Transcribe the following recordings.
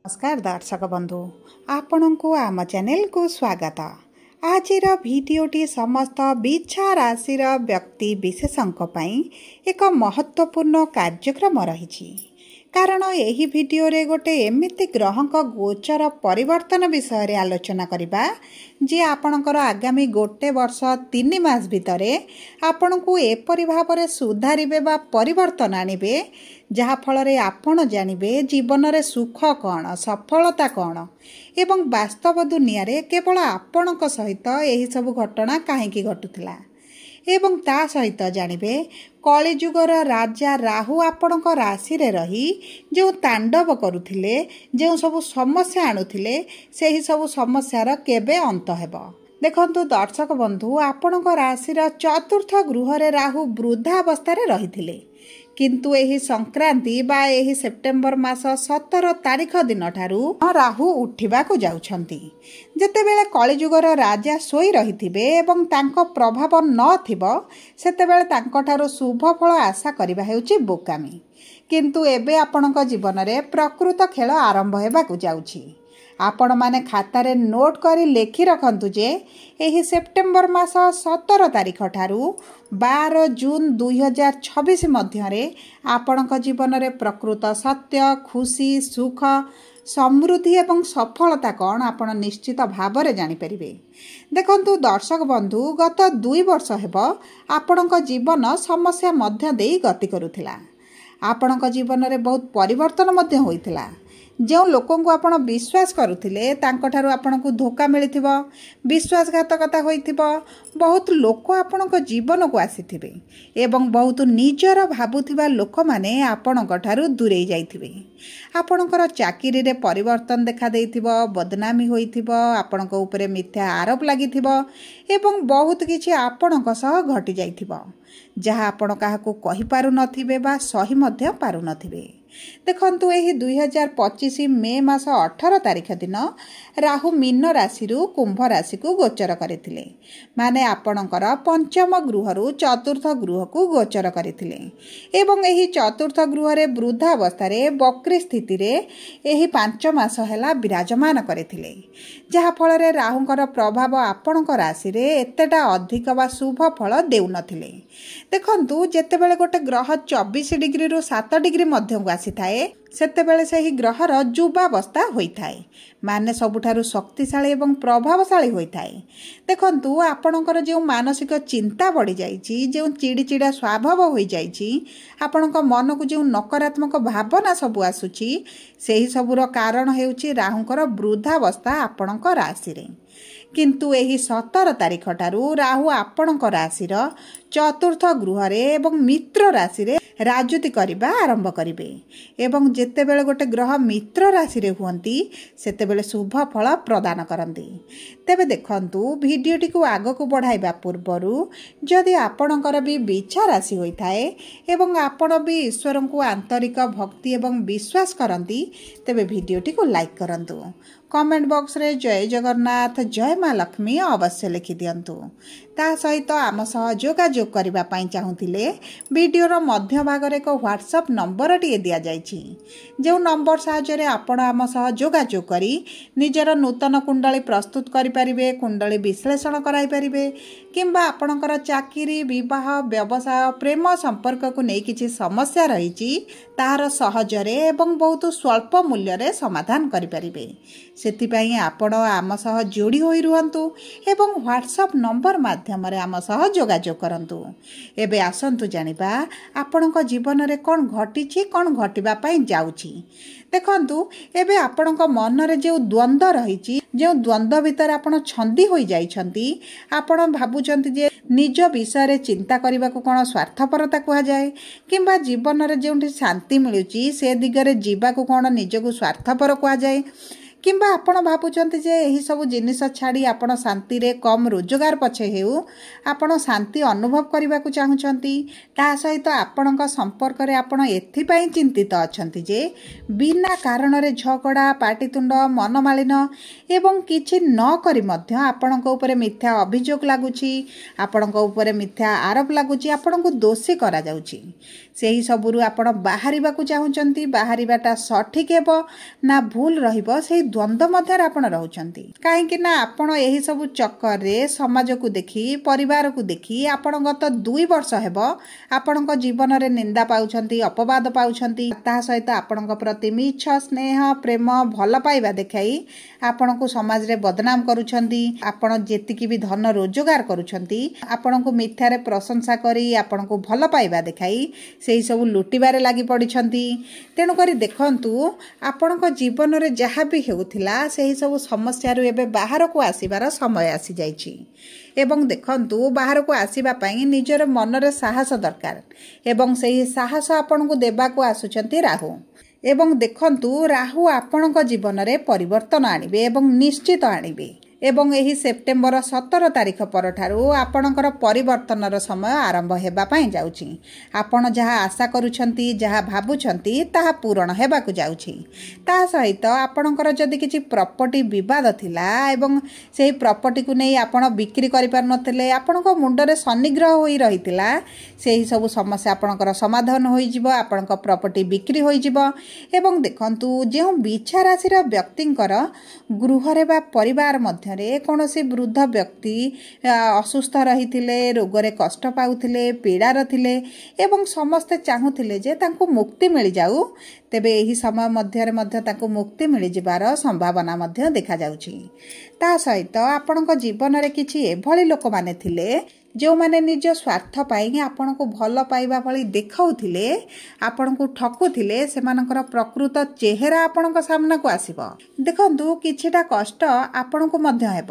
नमस्कार दर्शक बंधु आपण को आम चैनल को स्वागत। आज भिडियोटी समस्त बिच्छा राशि व्यक्ति विशेषों एक महत्वपूर्ण कार्यक्रम रही। कारण यही भिडियो रे गोटे एमिति ग्रहों गोचर परिवर्तन विषय आलोचना करबा जे आपणकर आगामी गोटे वर्ष 3 मास भितर आपण को एपरि भाव में सुधारिबे बा परिवर्तन आनिबे जहा फल रे आपण जानिबे जीवन रे सुख कौन सफलता कौन एवं वास्तव दुनिया रे केवल आपणक सहित एही सब घटना काहेकि घटुथिला एवं ता सहित जानिबे कलिजुगर राजा राहु आपणक राशि रे रही जो तांडव करुथिले जो सब समस्या आणुथिले सेही सब समस्यार केबे अंत हेबो। देखंतु दर्शक बंधु आपणक राशि रा चतुर्थ गृह रे राहु वृद्धा अवस्था रे रहिथिले किंतु एही संक्रांति बा एही सेप्टेम्बर मास 17 तारिख दिन ठारू राहु उठिबा को जाउछंती। जेतेबेले कलिजुगर राजा सोई रहिथिबे एवं तांको प्रभाव न थिबो सेतेबेले तांको ठारू शुभ फल आशा करिबा हेउची बोकामी। किंतु एबे आपणक जीवन रे प्रकृत खेल आरंभ हेबा को जाउछि। आपण माने खातारे नोट करी लेखि रखंतु जे एही सेप्टेम्बर मास 17 तारिख ठारू 12 जून 2026 मध्यरे आपणक जीवन रे प्रकृत सत्य खुशी सुख समृद्धि एवं सफलता कौन आपण निश्चित भाव में जानीपर। देखंतु दर्शक बंधु गत 2 वर्ष हेबो आपणक जीवन समस्या मध्य देई गति करुथिला। आपणक जीवन रे बहुत परिवर्तन मध्य होइथिला। जो लोकों को आपण विश्वास करुथिले तांको ठारू आपणको धोखा मिलिथिबो विश्वासघातकता होइथिबो बहुत लोक आपणको जीवन को आसीथिबे एवं बहुत निजर भाबुथिबा लोक माने आपणको ठारू दूरेई जाइथिबे। आपणकर चाकिरी रे परिवर्तन देखा देइथिबो बदनामी होइथिबो आपणको उपरे मिथ्या आरोप लागिथिबो एवं बहुत किछि आपणको सह घटी जाइथिबो जहा आपण काहाको कहि पारु नथिबे बा सही मध्य पारु नथिबे। देखंतु एही 2025 मे मास 18 तारिख दिन राहु मीन राशि कुंभ राशि को गोचर करथिले माने आपणकर पंचम गृह रु चतुर्थ गृह को गोचर करथिले एवं एही चतुर्थ गृह रे वृद्धा अवस्था रे वक्री स्थिति रे एही 5 मास हैला विराजमान करथिले जहा फल रे राहुंकर प्रभाव आपणक राशि रे एतेटा अधिक बा शुभ फल देउ नथिले। देखंतु जेतेबेले गोटे ग्रह 24 डिग्री रु 7 डिग्री मध्य को आसी थाए सेतेबेले सेही ग्रहर युवावस्था होइथाए माने सबुठारु शक्तिशाली एवं प्रभावशाली होइथाए। देखंतु आपणकर जो मानसिक चिंता बढ़ी जाइछि जो चिड़चिड़ा स्वभाव होई जाइछि आपणक मन को जो नकारात्मक भावना सब आसुछि सेही सबुर कारण हेउछि राहुंकर वृद्धावस्था आपणक राशि रे। किंतु एही 17 तारिख ठारू राहु आपणक राशि रो चतुर्थ गृह रे एवं मित्र राशि रे राजूति करबा आरंभ करिवे एवं जेतेबेले गोटे ग्रह मित्र राशि रे हुंती सेतेबेले शुभ फल प्रदान करंती। तेबे देखंतु भिडियोटी को आगो को बढ़ाइबा पूर्वरु जदि आपणकर भी बिच्छा राशि होइथाए एवं आपण भी ईश्वर को आंतरिक भक्ति एवं विश्वास करंती तेबे भिडियोटी को लाइक करंतु कमेंट बॉक्स रे जय जगन्नाथ जय मां लक्ष्मी अवश्य लिखि दियंतु। ता सहित आम सह जोगाजोग करबा पई चाहुथिले वीडियोर मध्य भाग रे को व्हाट्सएप नंबर टी दिया जाइछि जो नंबर सहायता रे आपण आम सह जोगाजोग करी निजर नूतन कुंडली प्रस्तुत करि परिबे कुंडली विश्लेषण कराई परिबे किंबा आपणकर चाकरी विवाह व्यवसाय प्रेम संपर्क को नै किछि समस्या रहिछि ताहार सहजरे एवं बहुत स्वल्प मूल्य रे समाधान करि परिबे। सेतिपई आपण आम सह जोड़ी होई रुहंतु एवं व्हाट्सएप नंबर माध्यम रे आम सह जोगाजोग करंतु। एबे आसंतु जानिबा आपणक जीवन रे कोन घटिछि कोन घटिबा पई जाउछि। देखंतु एबे आपणक मन रे जो द्वंद्व रहिछि जो द्वंद्व भीतर आपण छंदी होई जाइछंती आपण भाबुचंती जे निज विषय रे चिंता करबा को कोन स्वार्थपरता कहा जाए किंबा जीवन रे जेउठी शांति मिलुछि से दिगरे जीवा को कोन निजको स्वार्थपर कहा जाए किंबा आपण भाबुचंती जे एही सब जिनिस छाड़ी आपण शांति रे कम रोजगार पछे हेउ आपण शांति अनुभव करबा को चाहुचंती ता सहित आपणक संपर्क रे आपण एथि पई चिंतित अछंती जे बिना कारण रे झगड़ा पाटितुंड मनमालिन एवं किछि न करी मध्य आपणक ऊपर मिथ्या अभियोग लागुछि आपणक ऊपर मिथ्या आरोप लागुछि आपणक दोषी करा जाउछि ସେହି ସବୁରୁ ଆପଣ ବାହାରିବାକୁ ଚାହୁଁଛନ୍ତି। ବାହାରିବାଟା ସଠିକ୍ ହେବ ନା ଭୁଲ ରହିବ, ସେହି ଦ୍ୱନ୍ଦ୍ୱ ମଧ୍ୟରେ ଆପଣ ରହୁଛନ୍ତି। କାହିଁକି ନା ଆପଣ ଏହିସବୁ ଚକ୍କରରେ ସମାଜକୁ ଦେଖି, ପରିବାରକୁ ଦେଖି ଆପଣ ଗତ 2 ବର୍ଷ ହେବ ଆପଣଙ୍କ ଜୀବନରେ ନିନ୍ଦା ପାଉଛନ୍ତି, ଅପବାଦ ପାଉଛନ୍ତି। ତାହା ସହିତ ଆପଣଙ୍କ ପ୍ରତି ମିଛ ସ୍ନେହ, ପ୍ରେମ, ଭଲ ପାଇବା ଦେଖାଇ ଆପଣଙ୍କୁ ସମାଜରେ ବଦନାମ କରୁଛନ୍ତି। ଆପଣ ଯେତିକି ବି ଧନ ରୋଜଗାର କରୁଛନ୍ତି, ଆପଣଙ୍କୁ ମିଥ୍ୟାରେ ପ୍ରଶଂସା କରି, ଆପଣଙ୍କୁ ଭଲ ପାଇବା ଦେଖାଇ ସେହି ସବୁ ଲୁଟିବାରେ ଲାଗି ପଡ଼ିଛନ୍ତି। ତେଣୁକରି ଦେଖନ୍ତୁ, ଆପଣଙ୍କ ଜୀବନରେ ଯାହା ବି ହେଉଥିଲା ସେହି ସବୁ ସମସ୍ୟାରୁ ଏବେ ବାହାରକୁ ଆସିବାର ସମୟ ଆସିଯାଇଛି। ଏବଂ ଦେଖନ୍ତୁ, ବାହାରକୁ ଆସିବା ପାଇଁ ନିଜର ମନରେ ସାହସ ଦରକାର ଏବଂ ସେହି ସାହସ ଆପଣଙ୍କୁ ଦେବାକୁ ଆସୁଛନ୍ତି ରାହୁ। ଏବଂ ଦେଖନ୍ତୁ, ରାହୁ ଆପଣଙ୍କ ଜୀବନରେ ପରିବର୍ତ୍ତନ ଆଣିବେ ଏବଂ ନିଶ୍ଚିତ ଆଣିବେ। ଏବଂ ଏହି ସେପ୍ଟେମ୍ବର 17 ତାରିଖ ପରଠାରୁ ଆପଣଙ୍କର ପରିବର୍ତ୍ତନର ସମୟ ଆରମ୍ଭ ହେବା ପାଇଁ ଯାଉଛି। ଆପଣ ଯାହା ଆଶା କରୁଛନ୍ତି, ଯାହା ଭାବୁଛନ୍ତି, ତାହା ପୂରଣ ହେବାକୁ ଯାଉଛି। ତା ସହିତ ଆପଣଙ୍କର ଯଦି କିଛି ପ୍ରପର୍ଟି ବିବାଦ ଥିଲା ଏବଂ ସେହି ପ୍ରପର୍ଟିକୁ ନେଇ ଆପଣ ବିକ୍ରି କରିପାରୁନଥିଲେ, ଆପଣଙ୍କ ମୁଣ୍ଡରେ ଶନିଗ୍ରହ ହୋଇ ରହିଥିଲା, ସେହି ସବୁ ସମସ୍ୟା ଆପଣଙ୍କର ସମାଧାନ ହୋଇଯିବ। ଆପଣଙ୍କ ପ୍ରପର୍ଟି ବିକ୍ରି ହୋଇଯିବ। ଏବଂ ଦେଖନ୍ତୁ, ଯେଉଁ ବିଛା ରାଶିର ବ୍ୟକ୍ତିଙ୍କର ଗୃହରେ ବା ପରିବାର ମଧ୍ୟରେ କୌଣସି ବୃଦ୍ଧ ବ୍ୟକ୍ତି ଅସୁସ୍ଥ ରହିଥିଲେ, ରୋଗରେ କଷ୍ଟ ପାଉଥିଲେ, ପୀଡ଼ାର ଥିଲେ ଏବଂ ସମସ୍ତେ ଚାହୁଁଥିଲେ ଯେ ତାଙ୍କୁ ମୁକ୍ତି ମିଳିଯାଉ, ତେବେ ଏହି ସମୟ ମଧ୍ୟରେ ମଧ୍ୟ ତାଙ୍କୁ ମୁକ୍ତି ମିଳିଯିବାର ସମ୍ଭାବନା ମଧ୍ୟ ଦେଖାଯାଉଛି। ତା ସହିତ ଆପଣଙ୍କ ଜୀବନରେ କିଛି ଏଭଳି ଲୋକମାନେ ଥିଲେ ଯେଉଁମାନେ ନିଜ ସ୍ୱାର୍ଥ ପାଇଁ ଆପଣଙ୍କୁ ଭଲ ପାଇବା ଭଳି ଦେଖାଉଥିଲେ, ଆପଣଙ୍କୁ ଠକୁଥିଲେ, ସେମାନଙ୍କର ପ୍ରକୃତ ଚେହେରା ଆପଣଙ୍କ ସାମ୍ନାକୁ ଆସିବ। ଦେଖନ୍ତୁ, କିଛିଟା କଷ୍ଟ ଆପଣଙ୍କୁ ମଧ୍ୟ ହେବ,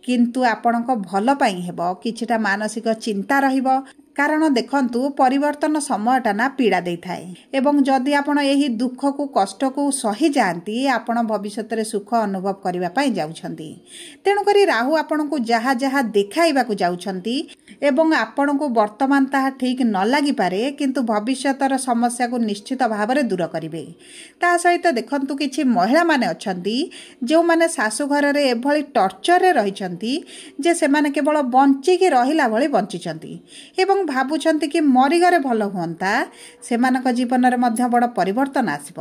କିନ୍ତୁ ଆପଣଙ୍କ ଭଲ ପାଇଁ ହେବ। କିଛିଟା ମାନସିକ ଚିନ୍ତା ରହିବ, କାରଣ ଦେଖନ୍ତୁ, ପରିବର୍ତ୍ତନ ସମୟଟା ନା ପୀଡ଼ା ଦେଇଥାଏ ଏବଂ ଯଦି ଆପଣ ଏହି ଦୁଃଖକୁ, କଷ୍ଟକୁ ସହିଯାଆନ୍ତି, ଆପଣ ଭବିଷ୍ୟତରେ ସୁଖ ଅନୁଭବ କରିବା ପାଇଁ ଯାଉଛନ୍ତି। ତେଣୁକରି ରାହୁ ଆପଣଙ୍କୁ ଯାହା ଯାହା ଦେଖାଇବାକୁ ଯାଉଛନ୍ତି ଏବଂ ଆପଣଙ୍କୁ ବର୍ତ୍ତମାନ ତାହା ଠିକ୍ ନ ଲାଗିପାରେ, କିନ୍ତୁ ଭବିଷ୍ୟତର ସମସ୍ୟାକୁ ନିଶ୍ଚିତ ଭାବରେ ଦୂର କରିବେ। ତା ସହିତ ଦେଖନ୍ତୁ, କିଛି ମହିଳାମାନେ ଅଛନ୍ତି ଯେଉଁମାନେ ଶାଶୁଘରରେ ଏଭଳି ଟର୍ଚରରେ ରହିଛନ୍ତି ଯେ ସେମାନେ କେବଳ ବଞ୍ଚିକି ରହିଲା ଭଳି ବଞ୍ଚିଛନ୍ତି ଏବଂ ଭାବୁଛନ୍ତି କି ମରିଗଲେ ଭଲ ହୁଅନ୍ତା। ସେମାନଙ୍କ ଜୀବନରେ ମଧ୍ୟ ବଡ଼ ପରିବର୍ତ୍ତନ ଆସିବ।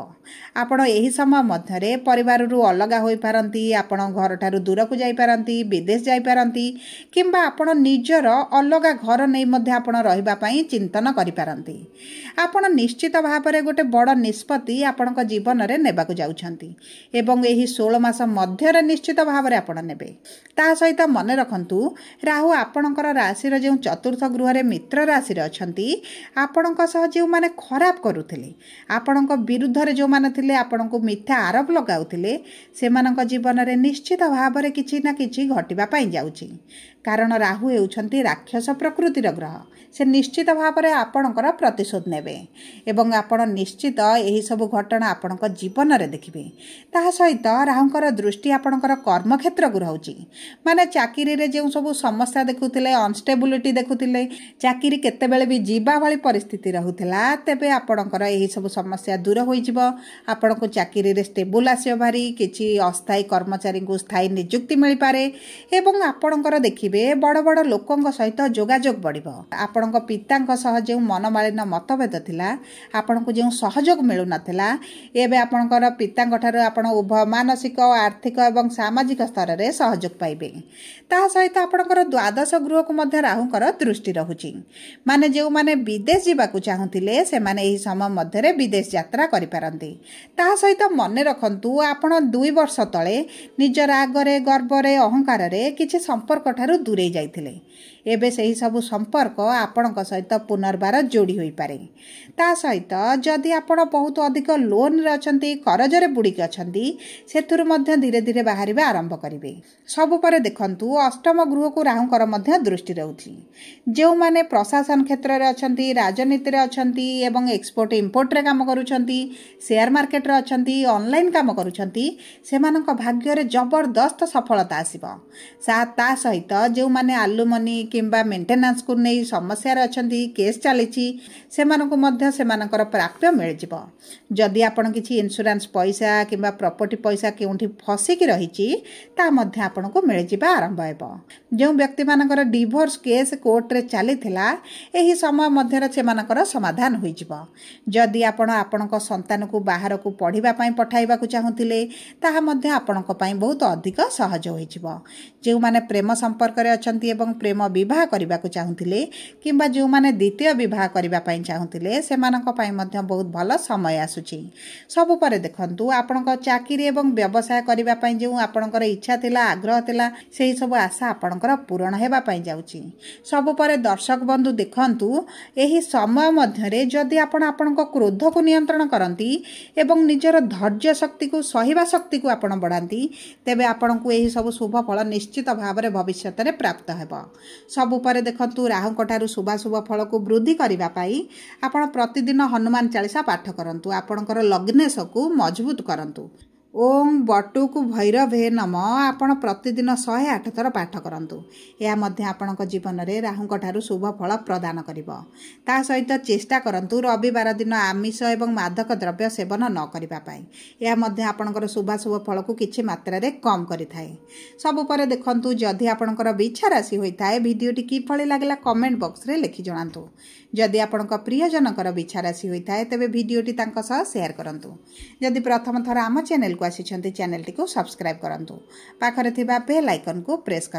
ଆପଣ ଏହି ସମୟ ମଧ୍ୟରେ ପରିବାରରୁ ଅଲଗା ହୋଇପାରନ୍ତି, ଆପଣ ଘରଠାରୁ ଦୂରକୁ ଯାଇପାରନ୍ତି, ବିଦେଶ ଯାଇପାରନ୍ତି କିମ୍ବା ଆପଣ ନିଜର ଅଲଗା ଘର ନେଇ ମଧ୍ୟ ଆପଣ ରହିବା ପାଇଁ ଚିନ୍ତନ କରିପାରନ୍ତି। ଆପଣ ନିଶ୍ଚିତ ଭାବରେ ଗୋଟେ ବଡ଼ ନିଷ୍ପତ୍ତି ଆପଣଙ୍କ ଜୀବନରେ ନେବାକୁ ଯାଉଛନ୍ତି ଏବଂ ଏହି 16 ମାସ ମଧ୍ୟରେ ନିଶ୍ଚିତ ଭାବରେ ଆପଣ ନେବେ। ତା ସହିତ ମନେ ରଖନ୍ତୁ, ରାହୁ ଆପଣଙ୍କର ରାଶିର ଯେଉଁ 4ର୍ଥ ଗୃହରେ ମିତ୍ର ରାଶିରେ ଅଛନ୍ତି, ଆପଣଙ୍କ ସହ ଯେଉଁମାନେ ଖରାପ କରୁଥିଲେ, ଆପଣଙ୍କ ବିରୁଦ୍ଧରେ ଯେଉଁମାନେ ଥିଲେ, ଆପଣଙ୍କୁ ମିଥ୍ୟା ଆରୋପ ଲଗାଉଥିଲେ, ସେମାନଙ୍କ ଜୀବନରେ ନିଶ୍ଚିତ ଭାବରେ କିଛି ନା କିଛି ଘଟିବା ପାଇଁ ଯାଉଛି। କାରଣ ରାହୁ ହେଉଛନ୍ତି ରାକ୍ଷସ ପ୍ରକୃତିର ଗ୍ରହ। ସେ ନିଶ୍ଚିତ ଭାବରେ ଆପଣଙ୍କର ପ୍ରତିଶୋଧ ନେବେ ଏବଂ ଆପଣ ନିଶ୍ଚିତ ଏହିସବୁ ଘଟଣା ଆପଣଙ୍କ ଜୀବନରେ ଦେଖିବେ। ତାହା ସହିତ ରାହୁଙ୍କର ଦୃଷ୍ଟି ଆପଣଙ୍କର କର୍ମକ୍ଷେତ୍ରକୁ ରହୁଛି। ମାନେ ଚାକିରିରେ ଯେଉଁ ସବୁ ସମସ୍ୟା ଦେଖୁଥିଲେ, ଅନଷ୍ଟେବିଲିଟି ଦେଖୁଥିଲେ, ଚାକିରି କେତେବେଳେ ବି ଯିବା ଭଳି ପରିସ୍ଥିତି ରହୁଥିଲା, ତେବେ ଆପଣଙ୍କର ଏହିସବୁ ସମସ୍ୟା ଦୂର ହୋଇଯିବ। ଆପଣଙ୍କୁ ଚାକିରିରେ ଷ୍ଟେବୁଲ ଆସିବ ଭାରି, କିଛି ଅସ୍ଥାୟୀ କର୍ମଚାରୀଙ୍କୁ ସ୍ଥାୟୀ ନିଯୁକ୍ତି ମିଳିପାରେ ଏବଂ ଆପଣଙ୍କର ଦେଖିବେ ବଡ଼ ବଡ଼ ଲୋକଙ୍କ ସହିତ ଯୋଗାଯୋଗ ବଢ଼ିବ। ଆପଣଙ୍କ ପିତାଙ୍କ ସହ ଯେଉଁ ମନମାଳିନ୍ୟ ମତଭେଦ ଥିଲା, ଆପଣଙ୍କୁ ଯେଉଁ ସହଯୋଗ ମିଳୁନଥିଲା, ଏବେ ଆପଣଙ୍କର ପିତାଙ୍କ ଠାରୁ ଆପଣ ଉଭୟ ମାନସିକ, ଆର୍ଥିକ ଏବଂ ସାମାଜିକ ସ୍ତରରେ ସହଯୋଗ ପାଇବେ। ତା ସହିତ ଆପଣଙ୍କର ଦ୍ୱାଦଶ ଗୃହକୁ ମଧ୍ୟ ରାହୁଙ୍କର ଦୃଷ୍ଟି ରହୁଛି। ମାନେ ଯେଉଁମାନେ ବିଦେଶ ଯିବାକୁ ଚାହୁଁଥିଲେ, ସେମାନେ ଏହି ସମୟ ମଧ୍ୟରେ ବିଦେଶ ଯାତ୍ରା କରିପାରନ୍ତି। ତା ସହିତ ମନେ ରଖନ୍ତୁ, ଆପଣ 2 ବର୍ଷ ତଳେ ନିଜ ରାଗରେ, ଗର୍ବରେ, ଅହଙ୍କାରରେ କିଛି ସମ୍ପର୍କ ଠାରୁ ଦୂରେଇ ଯାଇଥିଲେ। ଏବେ ସେହି ସବୁ ସମ୍ପର୍କ ଆପଣଙ୍କ ସହିତ ପୁନର୍ବାର ଯୋଡ଼ି ହୋଇପାରେ। ତା ସହିତ ଯଦି ଆପଣ ବହୁତ ଅଧିକ ଲୋନ୍ରେ ଅଛନ୍ତି, କରଜରେ ବୁଡ଼ିକି ଅଛନ୍ତି, ସେଥିରୁ ମଧ୍ୟ ଧୀରେ ଧୀରେ ବାହାରିବା ଆରମ୍ଭ କରିବେ। ସବୁ ପରେ ଦେଖନ୍ତୁ, 8ମ ଗୃହକୁ ରାହୁଙ୍କର ମଧ୍ୟ ଦୃଷ୍ଟି ରହୁଛି। ଯେଉଁମାନେ ପ୍ରଶାସନ କ୍ଷେତ୍ରରେ ଅଛନ୍ତି, ରାଜନୀତିରେ ଅଛନ୍ତି ଏବଂ ଏକ୍ସପୋର୍ଟ ଇମ୍ପୋର୍ଟରେ କାମ କରୁଛନ୍ତି, ସେୟାର ମାର୍କେଟରେ ଅଛନ୍ତି, ଅନଲାଇନ୍ କାମ କରୁଛନ୍ତି, ସେମାନଙ୍କ ଭାଗ୍ୟରେ ଜବରଦସ୍ତ ସଫଳତା ଆସିବ। ତା ସହିତ ଯେଉଁମାନେ ଆଲୁମନି किंबा मेंटेनेंस को नहीं समस्या अछंती केस चली सेमानकर प्राप्य मिल जिवो। जदि आपण किछि इंश्योरेंस पैसा किंबा प्रॉपर्टी पैसा केउंठी फसिकी रही ता मध्य आपण को मिल जिबा आरंभ हेबो। जो व्यक्ति मानकर डिवोर्स केस कोर्ट रे चलीथिला एही समय मध्य सेमानकर समाधान होई जिवो। जदि आपण आपणक संतान को बाहर को पढ़िबा पई पठाइबा को चाहुतिले ताहा मध्य आपणक पई बहुत अधिक सहज होई जिवो। जो माने प्रेम संपर्क रे अछंती एवं प्रेम विवाह करबा को चाहुतिले किंबा जो माने द्वितीय विवाह करबा पई चाहुतिले सेमानक पई मध्य बहुत भलो समय आसुची। सब परे देखंतु आपणक चाकरी एवं व्यवसाय करबा पई जो आपणकर इच्छा थिला आग्रह थिला सेही सब आशा आपणकर पूर्ण हेबा पई जाउची। सब परे दर्शक बंधु देखंतु एही समय मध्यरे जदि आपण आपणक क्रोध को नियंत्रण करंती एवं निजर धैर्य शक्ति को सहिबा शक्ति को आपण बढ़ाती तेबे आपण को एही सब शुभ फल निश्चित भाव में भविष्य में प्राप्त हेबो। सब परे देखंतु राहुंक ठारू शुभ फल को वृद्धि करबा पई आपण प्रतिदिन हनुमान चालीसा पाठ करंतु। आपणकर लग्नेश को मजबूत करंतु। ओम बटुक भैरवे नम आपण प्रतिदिन 108 थर पाठ करंतु। या मध्य आपणक जीवन में राहुंक ठारू शुभ फल प्रदान करिवो। ता सहित चेष्टा करंतु रविवार दिन आमिष एवं मादक द्रव्य सेवन न करिबा पाई। या मध्य आपणकर शुभ फल को किछि मात्रा रे कम करिथाए। सब परे देखंतु जदि आपणकर बिच्छा राशि होइथाए भिडियोटी कि फळे लागला कमेंट बॉक्स रे लिखि जणांतु। जदि आपणक प्रियजनकर बिच्छा राशि होइथाए तबे भिडियोटी तांका सह शेयर करंतु। जदि प्रथम थर आम चैनल को आसी चैनल टी को सब्सक्राइब करंतु। पाखरे थिबा बेल आइकन को प्रेस कर